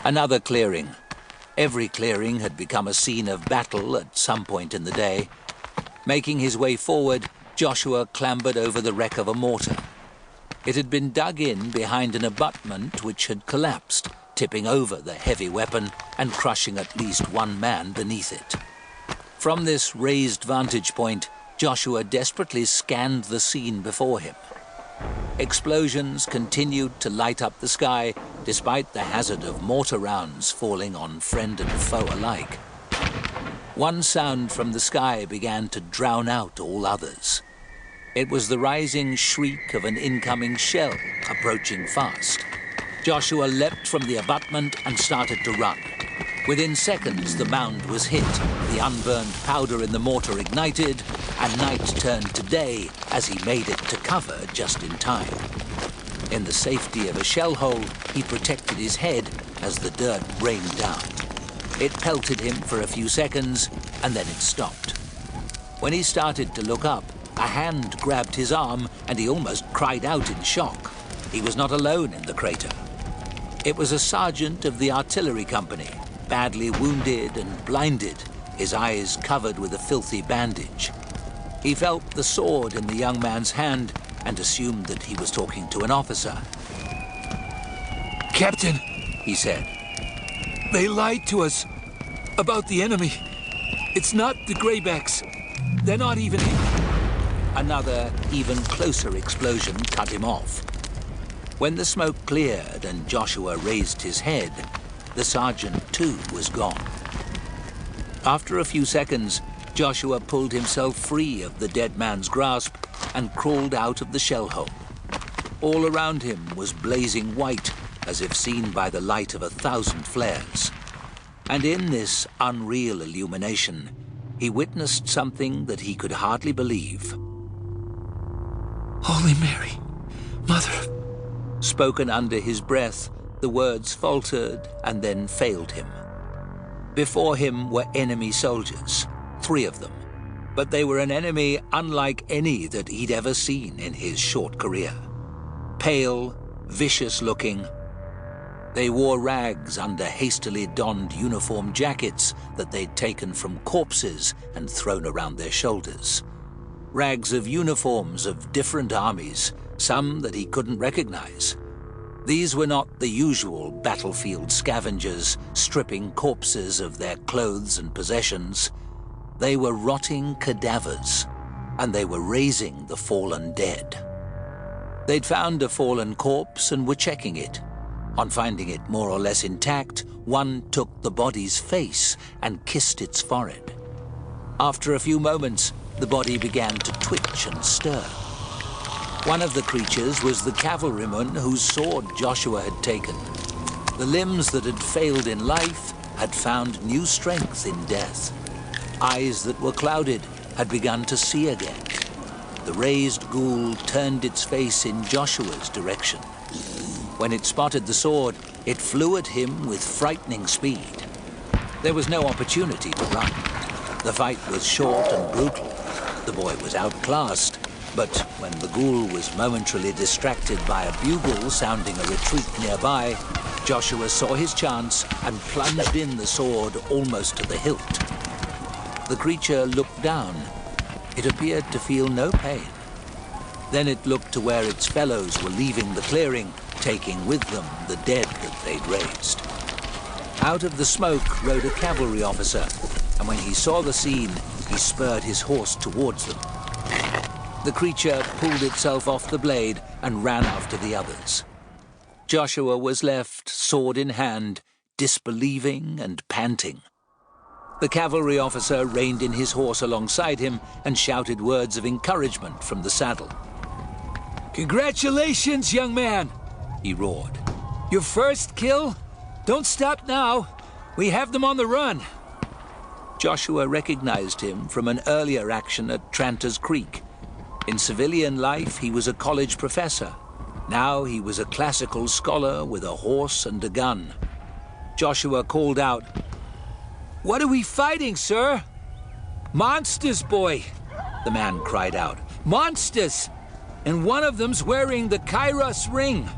Another clearing. Every clearing had become a scene of battle at some point in the day. Making his way forward, Joshua clambered over the wreck of a mortar. It had been dug in behind an abutment which had collapsed, tipping over the heavy weapon and crushing at least one man beneath it. From this raised vantage point, Joshua desperately scanned the scene before him. Explosions continued to light up the sky, despite the hazard of mortar rounds falling on friend and foe alike. One sound from the sky began to drown out all others. It was the rising shriek of an incoming shell approaching fast. Joshua leapt from the abutment and started to run. Within seconds, the mound was hit, the unburned powder in the mortar ignited, and night turned to day as he made it to cover just in time. In the safety of a shell hole, he protected his head as the dirt rained down. It pelted him for a few seconds, and then it stopped. When he started to look up, a hand grabbed his arm, and he almost cried out in shock. He was not alone in the crater. It was a sergeant of the artillery company, badly wounded and blinded, his eyes covered with a filthy bandage. He felt the sword in the young man's hand and assumed that he was talking to an officer. "Captain," he said, "they lied to us about the enemy. It's not the Greybacks. They're not even..." Another, even closer explosion cut him off. When the smoke cleared and Joshua raised his head, the sergeant too was gone. After a few seconds, Joshua pulled himself free of the dead man's grasp and crawled out of the shell hole. All around him was blazing white, as if seen by the light of 1,000 flares. And in this unreal illumination, he witnessed something that he could hardly believe. "Holy Mary, Mother of..." Spoken under his breath, the words faltered and then failed him. Before him were enemy soldiers, 3 of them, but they were an enemy unlike any that he'd ever seen in his short career. Pale, vicious-looking, they wore rags under hastily donned uniform jackets that they'd taken from corpses and thrown around their shoulders. Rags of uniforms of different armies, some that he couldn't recognize. These were not the usual battlefield scavengers stripping corpses of their clothes and possessions. They were rotting cadavers, and they were raising the fallen dead. They'd found a fallen corpse and were checking it. On finding it more or less intact, one took the body's face and kissed its forehead. After a few moments, the body began to twitch and stir. One of the creatures was the cavalryman whose sword Joshua had taken. The limbs that had failed in life had found new strength in death. Eyes that were clouded had begun to see again. The raised ghoul turned its face in Joshua's direction. When it spotted the sword, it flew at him with frightening speed. There was no opportunity to run. The fight was short and brutal. The boy was outclassed, but when the ghoul was momentarily distracted by a bugle sounding a retreat nearby, Joshua saw his chance and plunged in the sword almost to the hilt. The creature looked down. It appeared to feel no pain. Then it looked to where its fellows were leaving the clearing, taking with them the dead that they'd raised. Out of the smoke rode a cavalry officer, and when he saw the scene, he spurred his horse towards them. The creature pulled itself off the blade and ran after the others. Joshua was left, sword in hand, disbelieving and panting. The cavalry officer reined in his horse alongside him and shouted words of encouragement from the saddle. "Congratulations, young man," he roared. "Your first kill? Don't stop now. We have them on the run." Joshua recognized him from an earlier action at Tranter's Creek. In civilian life, he was a college professor. Now he was a classical scholar with a horse and a gun. Joshua called out, "What are we fighting, sir?" "Monsters, boy," the man cried out. "Monsters! And one of them's wearing the Kairos Ring."